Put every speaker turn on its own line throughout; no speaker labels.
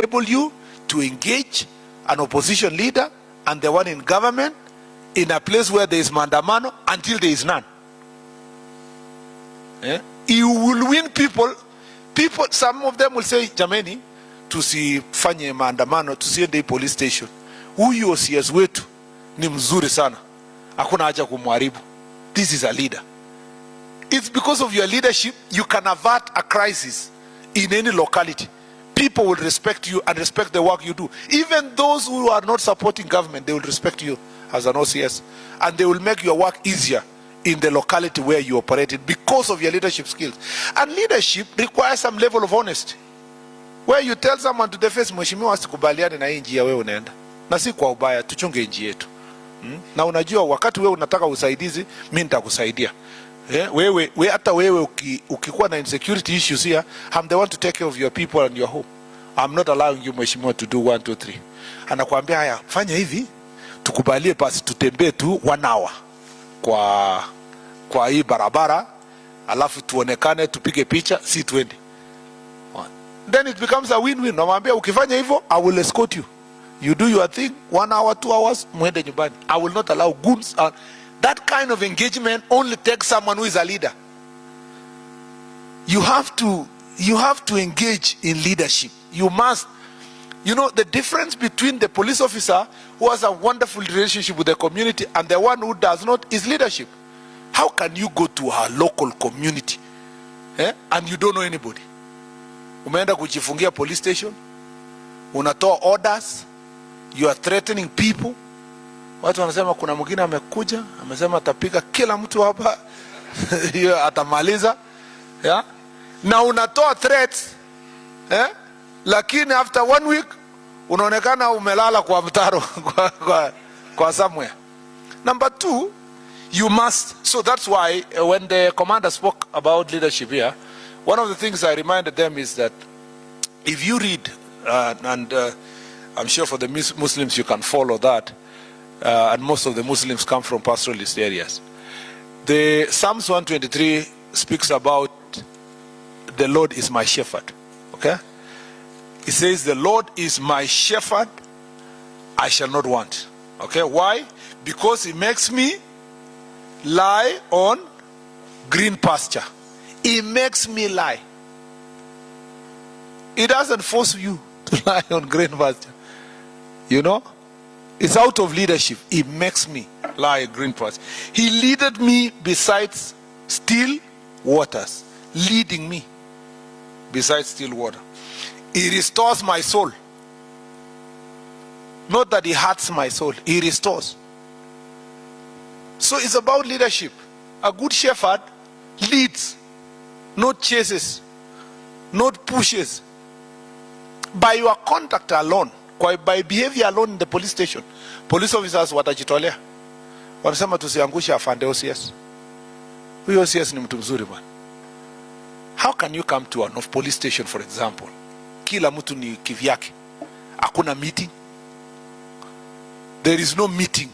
enable you to engage an opposition leader and the one in government in a place where there is maandamano until there is none. You will win people. Some of them will say, jameni, tusifanye maandamano, tusiende police station. Huyu OCS wetu ni mzuri sana, hakuna haja kumharibu. This is a leader. It's because of your leadership you can avert a crisis in any locality. People will respect you and respect the work you do. Even those who are not supporting government, they will respect you as an OCS, and they will make your work easier in the locality where you operated because of your leadership skills. And leadership requires some level of honesty, where you tell someone to the face, mheshimiwa, sikubaliane na hii njia wewe unaenda, na si kwa ubaya, tuchunge nchi yetu. Na unajua wakati wewe unataka usaidizi, mimi nitakusaidia. Wewe hata wewe ukikuwa na insecurity issues here, I'm the one to take care of your people and your home. I'm not allowing you mheshimiwa to do 1 2 3. Anakuambia haya, fanya hivi, tukubalie basi tutembee tu 1 hour kwa hii barabara, alafu tuonekane, tupige picha, si twende. Then it becomes a win-win. Namwambia ukifanya hivyo, I will escort you. You do your thing, 1 hour, 2 hours, mwende nyumbani. I will not allow goons. That kind of engagement only takes someone who is a leader. You have to engage in leadership. You must. You know the difference between the police officer who has a wonderful relationship with the community and the one who does not is leadership. How can you go to a local community and you don't know anybody? Umeenda kujifungia police station, unatoa orders, you are threatening people. Watu wanasema kuna mwingine amekuja, amesema atapiga kila mtu hapa, atamaliza, na unatoa threats, lakini after 1 week unaonekana umelala kwa mtaro kwa somewhere. Number 2, you must. So that's why when the commander spoke about leadership here, one of the things I reminded them is that if you read, and I'm sure for the Muslims you can follow that, and most of the Muslims come from pastoralist areas. The Psalms 123 speaks about the Lord is my shepherd. Okay? It says the Lord is my shepherd, I shall not want. Okay? Why? Because he makes me lie on green pasture. He makes me lie. He doesn't force you to lie on green pasture. You know? It's out of leadership. He makes me lie on green pasture. He leaded me beside still waters. Leading me beside still water. He restores my soul. Not that he hurts my soul. He restores. So it's about leadership. A good shepherd leads, not chases, not pushes. By your conduct alone, by behavior alone in the police station, police officers watajitolea. Wanasema tusiangushe afande OCS. Huyo OCS ni mtu mzuri bwana. How can you come to a police station, for example, kila mtu ni kivyake, hakuna meeting? There is no meeting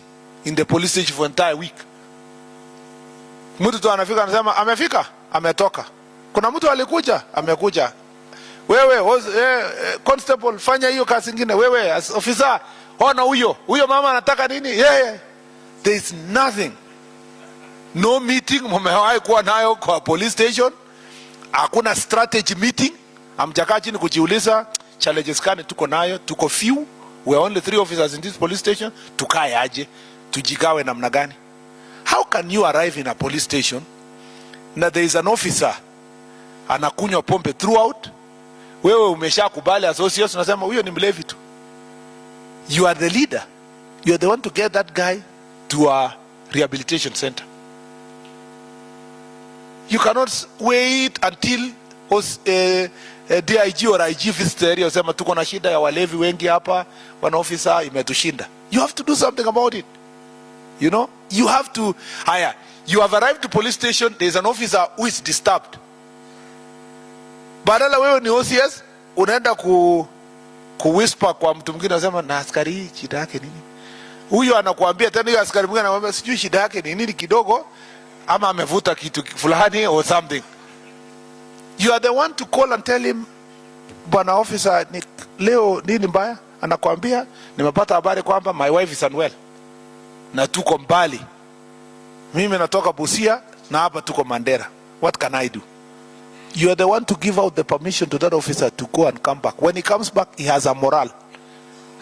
in the police station for entire week. Mtu tu anafika anasema amefika, ametoka. Kuna mtu alikuja, amekuja. Wewe constable fanya hiyo kazi nyingine. Wewe as officer, ona huyo mama anataka nini? There is nothing. No meeting mmewahi kuwa nayo kwa police station. Hakuna strategy meeting. Amjakaa chini kujiuliza challenges gani tuko nayo, tuko few. We are only 3 officers in this police station. Tukae aje, tujigawe namna gani? How can you arrive in a police station na there is an officer anakunywa pombe throughout? Wewe umeshakubali associates, unasema huyo ni mlevi tu. You are the leader. You are the one to get that guy to a rehabilitation center. You cannot wait until DIG or IG visits the area, usema tuko na shida ya walevi wengi hapa, wana officer imetushinda. You have to do something about it. You know, you have to hire. You have arrived to police station, there is an officer who is disturbed. Badala wewe ni OCS, unaenda ku whisper kwa mtu mwingine, unasema na askari shida yake nini? Huyo anakuambia tena, huyo askari mwingine anamwambia sijui shida yake ni nini kidogo, ama amevuta kitu fulani or something. You are the one to call and tell him, bwana officer, leo nini mbaya? Anakuambia nimepata habari kwamba my wife is unwell na tuko mbali, mimi natoka Busia na hapa tuko Mandera, what can I do? You are the one to give out the permission to that officer to go and come back. When he comes back, he has a moral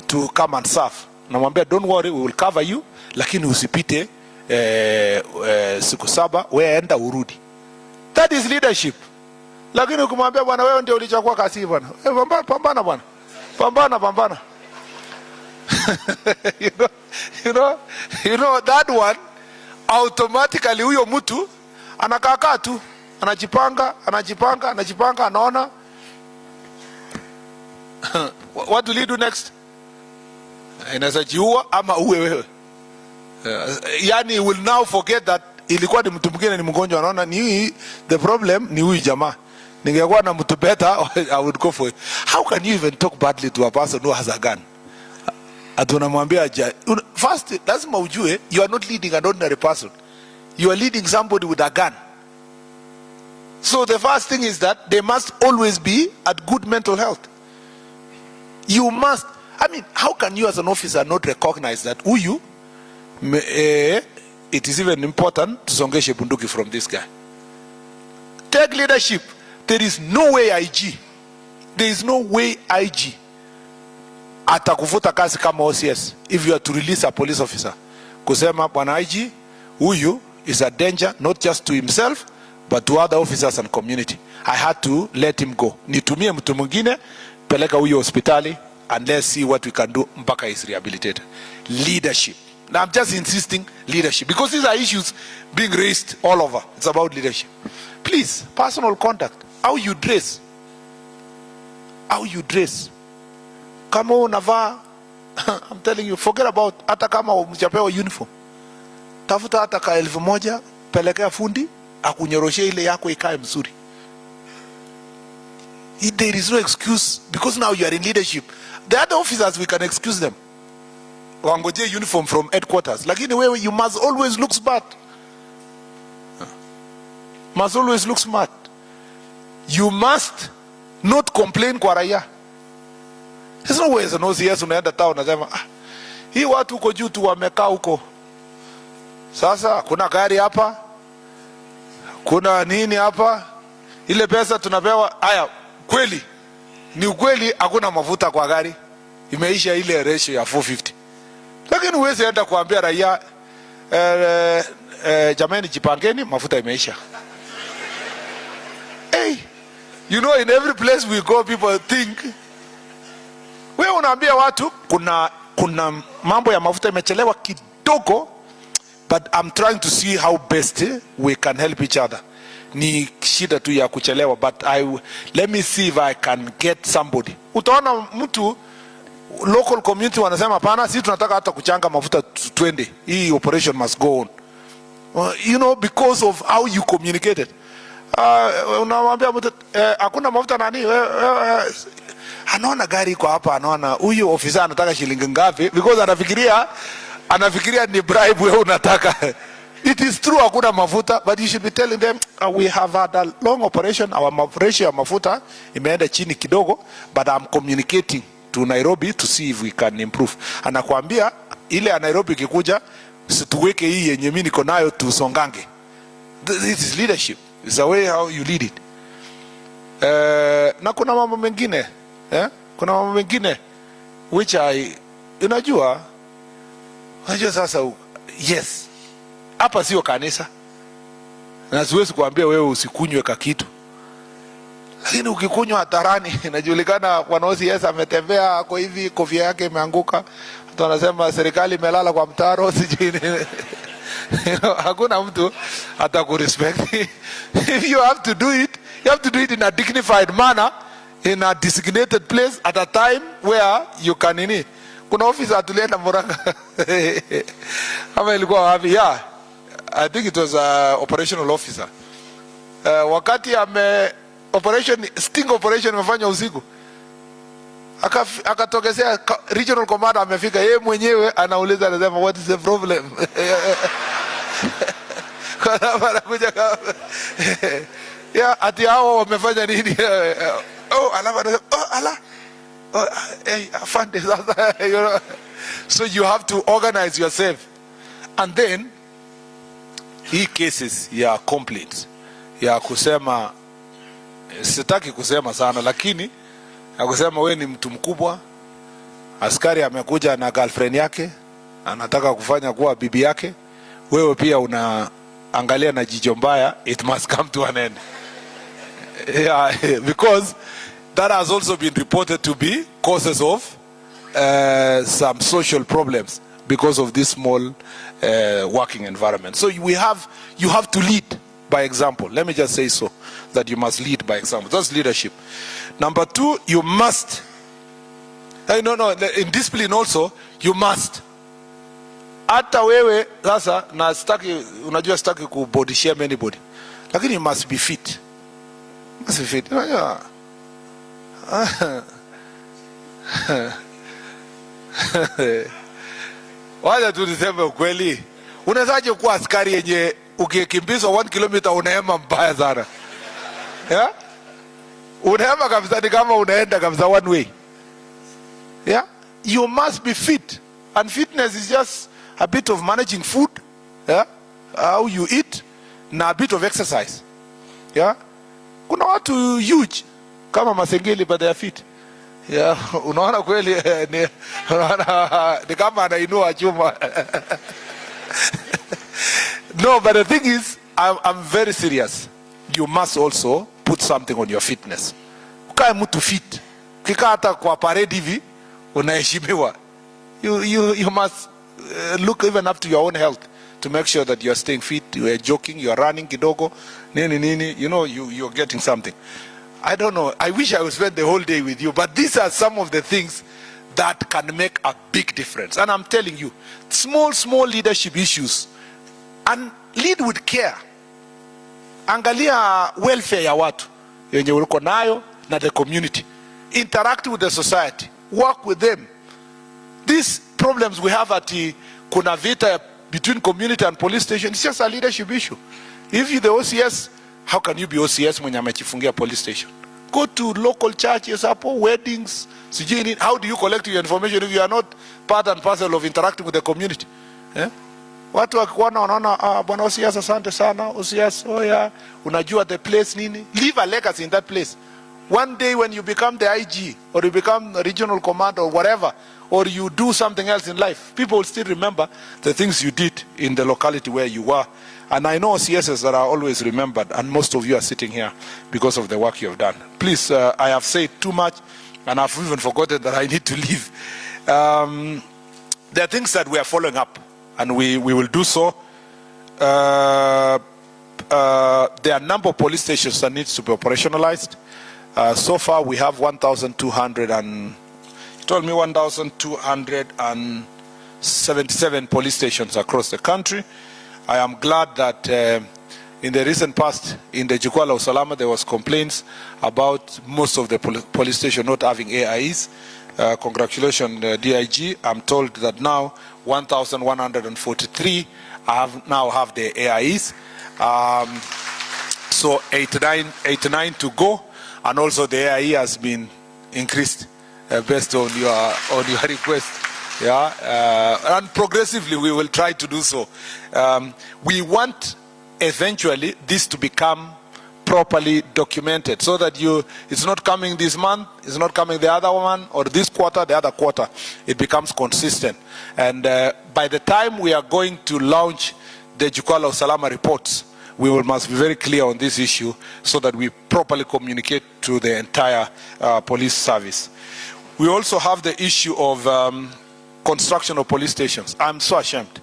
to come and serve. Namwambia don't worry, we will cover you, lakini usipite siku 7, wewe enda urudi. That is leadership. Lakini ukimwambia bwana wewe ndio ulichukua kasi bwana, pambana bwana, pambana. you know that one automatically huyo mtu anakaa tu anajipanga, anaona what will he do next? Inaweza jiua ama uwe wewe. Yani will now forget that ilikuwa ni mtu mwingine, ni mgonjwa, anaona ni the problem ni huyu jamaa. Ningekuwa na mtu better, I would go for it. How can you even talk badly to a person who has a gun? Atunamwambia first lazima ujue you are not leading an ordinary person, you are leading somebody with a gun. So the first thing is that they must always be at good mental health. You must, I mean, how can you as an officer not recognize that huyu it is even important to songeshe bunduki from this guy? Take leadership. There is no way IG atakufuta kazi kama OCS if you are to release a police officer kusema bwana IG huyu is a danger not just to himself but to other officers and community. I had to let him go. Nitumie mtu mwingine, peleka huyo hospitali and let's see what we can do mpaka is rehabilitated. Leadership. Now I'm just insisting leadership because these are issues being raised all over. It's about leadership. Please, personal conduct. How you dress. Kama unavaa, I'm telling you, forget about hata kama umchapewa uniform. Tafuta hata ka 1,000, pelekea fundi akunyoroshie ile yako ikae mzuri. There is no excuse because now you are in leadership. The other officers we can excuse them. Wangoje uniform from headquarters. Lakini wewe you must always look smart. Must always look smart. You must not complain kwa raia. There's no way as an OCS unaenda town nasema hii watu huko juu tu wamekaa huko. Sasa kuna gari hapa, kuna nini hapa, ile pesa tunapewa. Haya, kweli ni ukweli, hakuna mafuta kwa gari, imeisha ile ratio ya 450. Lakini uweze enda kuambia raia jamani jipangeni, mafuta imeisha. Hey, you know, in every place we go people think. Wewe unaambia watu kuna mambo ya mafuta imechelewa kidogo, but I'm trying to see how best we can help each other. Ni shida tu ya kuchelewa, but let me see if I can get somebody. Utaona mtu local community wanasema hapana, sisi tunataka hata kuchanga mafuta 20. Hii operation must go on. You know, because of how you communicated. Unamwambia mtu hakuna mafuta nani, anaona gari kwa hapa, anaona huyu ofisa anataka shilingi ngapi because anafikiria ni bribe wewe unataka. It is true hakuna mafuta, but you should be telling them we have had a long operation, our ratio ya mafuta imeenda chini kidogo, but I'm communicating to Nairobi to see if we can improve. Anakuambia ile ya Nairobi ikikuja situweke hii yenye mimi niko nayo tusongange. This is leadership. It's the way how you lead it. Na kuna mambo mengine, kuna mambo mengine which unajua sasa, yes, hapa sio kanisa na siwezi kuambia wewe usikunywe kitu, lakini ukikunywa hadharani inajulikana bwana OCS ametembea ako hivi, kofia yake imeanguka, watu wanasema serikali imelala kwa mtaro sijui nini. Hakuna mtu atakurespect. If you have to do it, you have to do it in a dignified manner, in a designated place at a time where you can ini. Kuna officer atulienda Murang'a. Ama ilikuwa wapi? Yeah, I think it was a operational officer. Wakati sting operation imefanya usiku, akatokezea regional commander amefika, yeye mwenyewe anauliza, anasema what is the problem? Kwa sababu anakuja kama ati hao wamefanya nini? Alafu anasema Allah, hey, afande, you know. So you have to organize yourself. And then hii cases ya complaints ya kusema, sitaki kusema sana, lakini ya kusema we ni mtu mkubwa, askari amekuja na girlfriend yake anataka kufanya kuwa bibi yake, wewe pia unaangalia na jicho mbaya, it must come to an end. Yeah, because that has also been reported to be causes of some social problems because of this small working environment. So you have to lead by example. Let me just say so, that you must lead by example. That's leadership. Number two, you must, in discipline also, you must. Hata wewe sasa, na sitaki, unajua sitaki ku body shame anybody, lakini you must be fit. Must be fit. Wacha tu niseme ukweli. Unawezaje kuwa askari yenye ukikimbizwa 1 kilometer unaema mbaya sana? Yeah? Unaema kabisa ni kama unaenda kabisa one way. Yeah? You must be fit. And fitness is just a bit of managing food, yeah? How you eat, na a bit of exercise. Yeah? Kuna watu huge kama Masengeli but they are fit. Yeah, unaona kweli ni kama anainua chuma. No, but the thing is, I'm very serious. You must also put something on your fitness. Ukae mtu fit. Kika hata kwa parade hivi unaheshimiwa. You must look even up to your own health to make sure that you are staying fit, you are jogging, you are running kidogo, nini, you know, you're getting something. I don't know. I wish I would spend the whole day with you, but these are some of the things that can make a big difference. And I'm telling you, small leadership issues, and lead with care. Angalia welfare ya watu yenye uliko nayo na the community. Interact with the society. Work with them. These problems we have at kuna vita between community and police station, it's just a leadership issue. If you're the OCS, how can you be OCS mwenye amechifungia police station? Go to local churches, hapo weddings, sijini. How do you collect your information if you are not part and parcel of interacting with the community? Yeah? Watu wakikuona wanaona, bwana OCS asante sana, OCS, oh yeah, unajua the place nini? Leave a legacy in that place. One day when you become the IG, or you become a regional commander or whatever, or you do something else in life, people will still remember the things you did in the locality where you were. And I know OCSs that are always remembered, and most of you are sitting here because of the work you have done. Please, I have said too much, and I've even forgotten that I need to leave. There are things that we are following up, and we will do so. There are a number of police stations that needs to be operationalized. So far, we have 1,200 and, you told me 1,277 police stations across the country. I am glad that in the recent past, in the Jukwaa la Usalama, there was complaints about most of the police stations not having AIs. Congratulations, DIG. I'm told that now 1,143 now have the AIs. So 89 to go. And also the AIE has been increased based on your request. Yeah, and progressively we will try to do so. We want eventually this to become properly documented, so that it's not coming this month, it's not coming the other one, or this quarter, the other quarter. It becomes consistent. And by the time we are going to launch the Jukwaa la Usalama reports, we must be very clear on this issue so that we properly communicate to the entire police service. We also have the issue of construction of police stations. I'm so ashamed,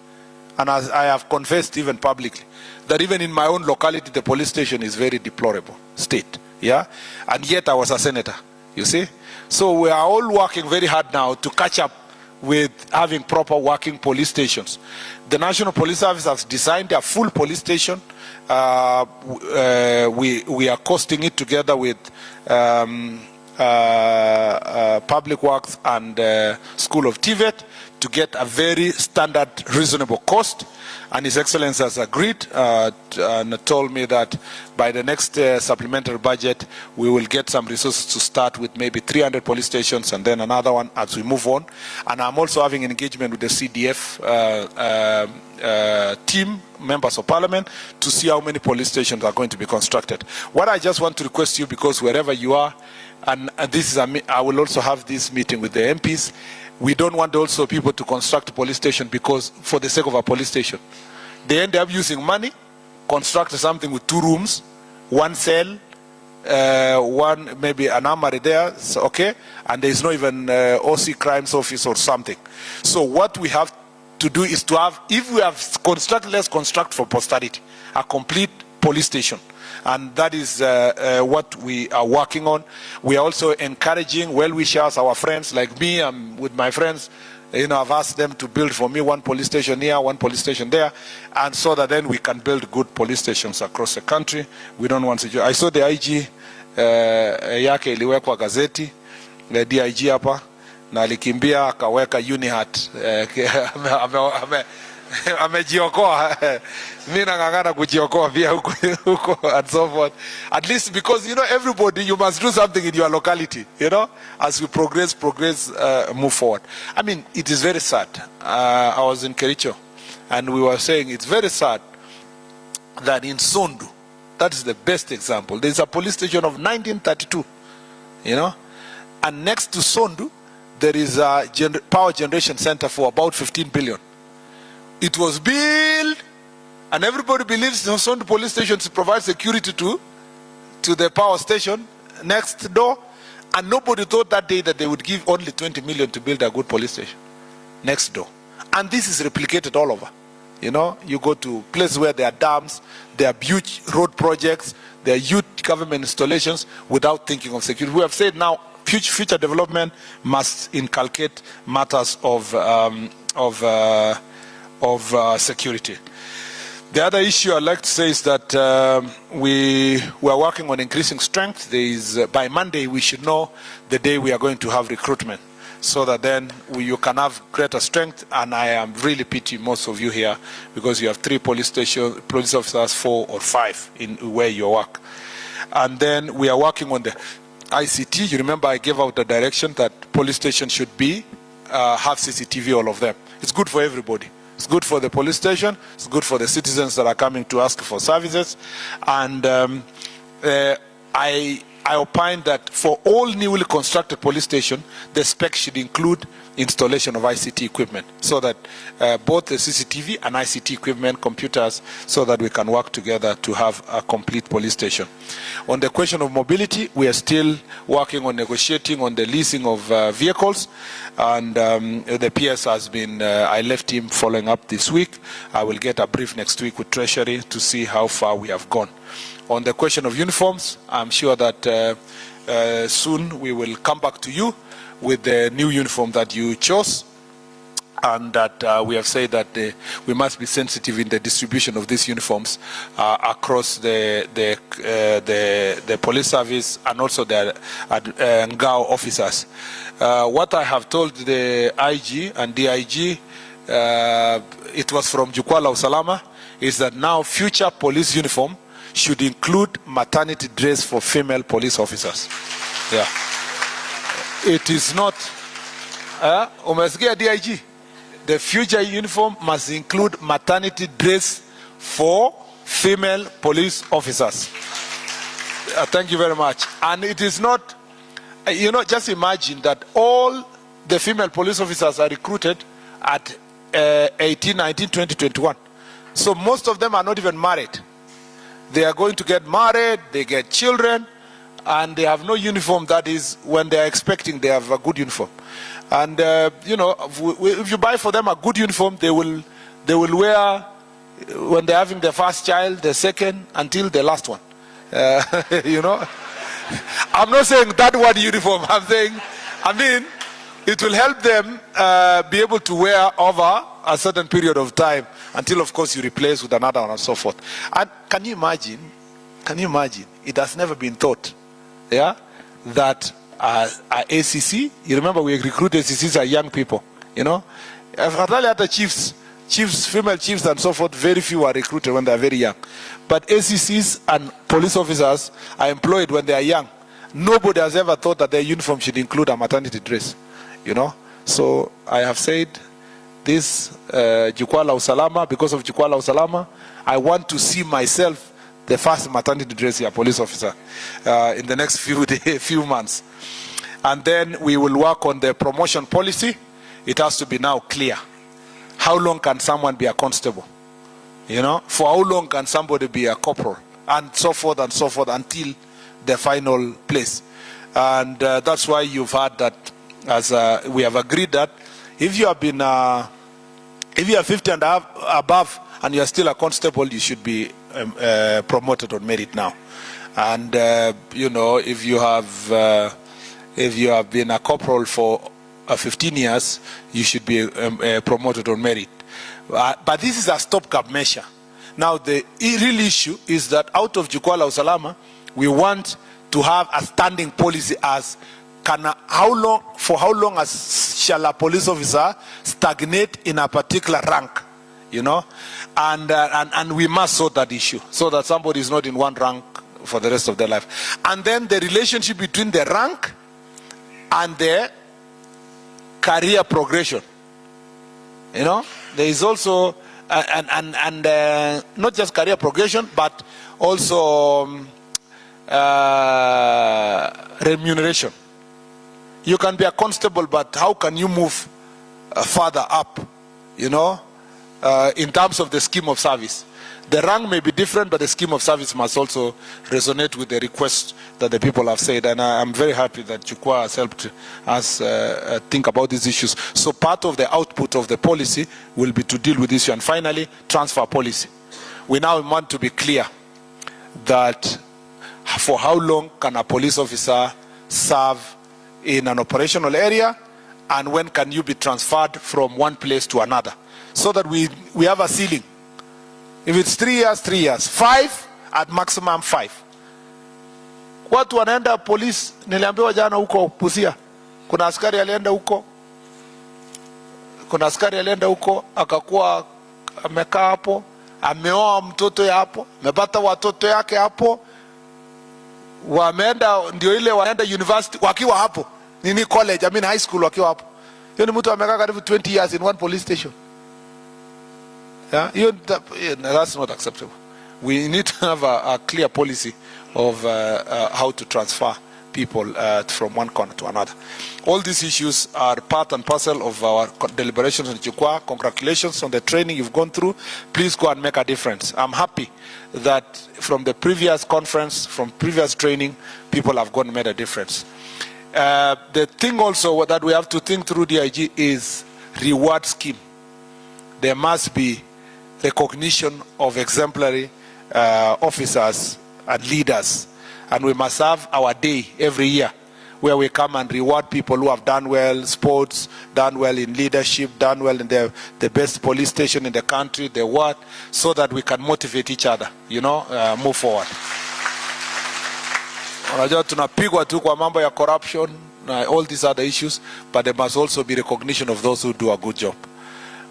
and as I have confessed even publicly, that even in my own locality the police station is very deplorable state. Yeah, and yet I was a senator, you see. So we are all working very hard now to catch up with having proper working police stations. The National Police Service has designed a full police station. We are costing it together with Public Works and School of TVET to get a very standard, reasonable cost. And His Excellency has agreed and told me that by the next supplementary budget, we will get some resources to start with maybe 300 police stations and then another one as we move on. And I'm also having an engagement with the CDF team, members of parliament, to see how many police stations are going to be constructed. What I just want to request you, because wherever you are, and this is I will also have this meeting with the MPs, we don't want also people to construct a police station because for the sake of a police station. They end up using money, construct something with 2 rooms, 1 cell, one maybe an armory there, so, okay, and there is no even OC crimes office or something. So what we have to do is to have, if we have constructed, let's construct for posterity, a complete police station. And that is what we are working on. We are also encouraging well-wishers, our friends like me, with my friends, you know, I've asked them to build for me 1 police station here, 1 police station there, and so that then we can build good police stations across the country. We don't want to. I saw the IG yake iliwekwa gazeti, the DIG hapa, na alikimbia akaweka UNIHAT, amejiokoa. Mimi nangangana kujiokoa pia huko and so forth. At least because, you know, everybody, you must do something in your locality, you know, as we progress, move forward. I mean, it is very sad. I was in Kericho and we were saying it's very sad that in Sondu, that is the best example. There's a police station of 1932, you know, and next to Sondu, there is a power generation center for about 15 billion. It was built, and everybody believes the Sondu police station to provide security to the power station next door, and nobody thought that day that they would give only 20 million to build a good police station next door. And this is replicated all over. You know, you go to places where there are dams, there are huge road projects, there are huge government installations without thinking of security. We have said now future development must inculcate matters of security. The other issue I'd like to say is that we are working on increasing strength. There is, by Monday we should know the day we are going to have recruitment, so that then you can have greater strength. And I am really pitying most of you here because you have 3 police officers, 4 or 5 in where you work. And then we are working on the ICT. You remember I gave out the direction that police stations should be have CCTV, all of them. It's good for everybody. It's good for the police station. It's good for the citizens that are coming to ask for services. And I opine that for all newly constructed police stations, the spec should include installation of ICT equipment, so that both the CCTV and ICT equipment, computers, so that we can work together to have a complete police station. On the question of mobility, we are still working on negotiating on the leasing of vehicles, and the PS has been, I left him following up this week. I will get a brief next week with Treasury to see how far we have gone. On the question of uniforms, I'm sure that soon we will come back to you with the new uniform that you chose, and that we have said that we must be sensitive in the distribution of these uniforms across the police service and also the Ngao officers. What I have told the IG and DIG, it was from Jukwaa la Usalama, is that now future police uniform should include maternity dress for female police officers. Yeah. It is not, umesikia DIG? The future uniform must include maternity dress for female police officers. Thank you very much. And it is not, you know, just imagine that all the female police officers are recruited at 18, 19, 20, 21. So most of them are not even married. They are going to get married, they get children, and they have no uniform. That is, when they are expecting, they have a good uniform. And you know, if you buy for them a good uniform, they will wear when they're having their first child, the second, until the last one. You know, I'm not saying that one uniform. I'm saying, I mean, it will help them be able to wear over a certain period of time until, of course, you replace with another one and so forth. And can you imagine? Can you imagine? It has never been thought, yeah, that ACC. You remember we recruit ACCs as young people, you know. After chiefs, female chiefs and so forth, very few are recruited when they are very young. But ACCs and police officers are employed when they are young. Nobody has ever thought that their uniform should include a maternity dress, you know. So I have said this, Jukwaa la Usalama, because of Jukwaa la Usalama, I want to see myself the first maternity dress here, police officer, in the next few months. And then we will work on the promotion policy. It has to be now clear. How long can someone be a constable? You know, for how long can somebody be a corporal? And so forth until the final place. And that's why you've heard that, as we have agreed that if you have been, if you are 50 and above and you are still a constable, you should be promoted on merit now. And you know, if you have been a corporal for 15 years, you should be promoted on merit. But this is a stopgap measure. Now the real issue is that out of Jukwaa la Usalama, we want to have a standing policy as for how long shall a police officer stagnate in a particular rank, you know, and we must sort that issue so that somebody is not in one rank for the rest of their life. And then the relationship between the rank and the career progression, you know, there is also not just career progression but also remuneration. You can be a constable, but how can you move further up, you know, in terms of the scheme of service? The rank may be different, but the scheme of service must also resonate with the request that the people have said. And I'm very happy that Jukwaa has helped us think about these issues. So part of the output of the policy will be to deal with this issue. And finally, transfer policy. We now want to be clear that for how long can a police officer serve in an operational area, and when can you be transferred from one place to another, so that we have a ceiling. If it's 3 years, 3 years, 5 at maximum 5. Watu wanaenda police, niliambiwa jana huko Busia, kuna askari alienda huko, akakuwa amekaa hapo, ameoa mtoto ya hapo, amepata watoto yake hapo, wameenda ndio ile wanaenda university wakiwa hapo, nini college, high school wakiwa hapo. Hiyo ni mtu amekaa karibu 20 years in one police station. Yeah, that's not acceptable. We need to have a clear policy of how to transfer people from one corner to another. All these issues are part and parcel of our deliberations on Jukwaa. Congratulations on the training you've gone through. Please go and make a difference. I'm happy that from the previous conference, from previous training, people have gone and made a difference. The thing also that we have to think through, DIG, is reward scheme. There must be recognition of exemplary officers and leaders, and we must have our day every year where we come and reward people who have done well, sports, done well in leadership, done well in the best police station in the country, the what, so that we can motivate each other, you know, move forward. Unajua tunapigwa tu kwa mambo ya corruption, all these other issues, but there must also be recognition of those who do a good job.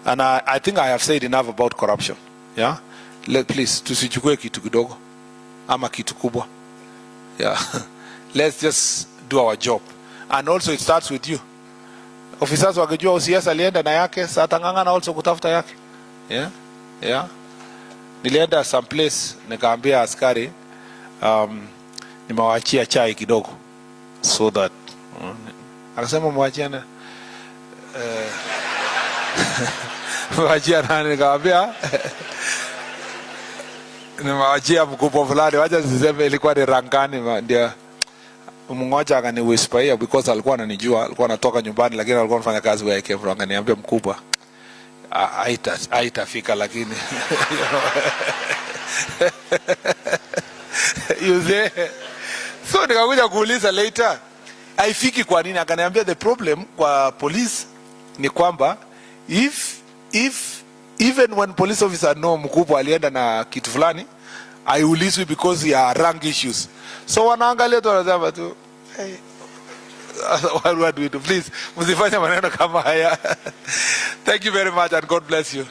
And I think I have said enough about corruption. Yeah, please, tusichukue kitu kidogo ama kitu kubwa. Yeah, let's just do our job. And also it starts with you. Officers wakijua OCS alienda na yake, satangangana also kutafuta yake. Yeah. Nilienda some place, nikaambia askari, nimewachia chai kidogo, so that akasema mwachiana mwachia nani, nikaambia nimewachia mkubwa fulani, wacha siseme ilikuwa ni rankani, ndio mmoja akani whisper because alikuwa ananijua, alikuwa anatoka nyumbani lakini alikuwa anafanya kazi kwa yake, akaniambia mkubwa haitafika lakini you see. So nikakuja kuuliza later haifiki kwa nini, akaniambia the problem kwa police ni kwamba if even when police officer know mkubwa alienda na kitu fulani, haiulizwi because ya rank issues. So wanaangalia tu wanasema tu, hey, what do we do? Please, msifanye maneno kama haya. Thank you very much and God bless you.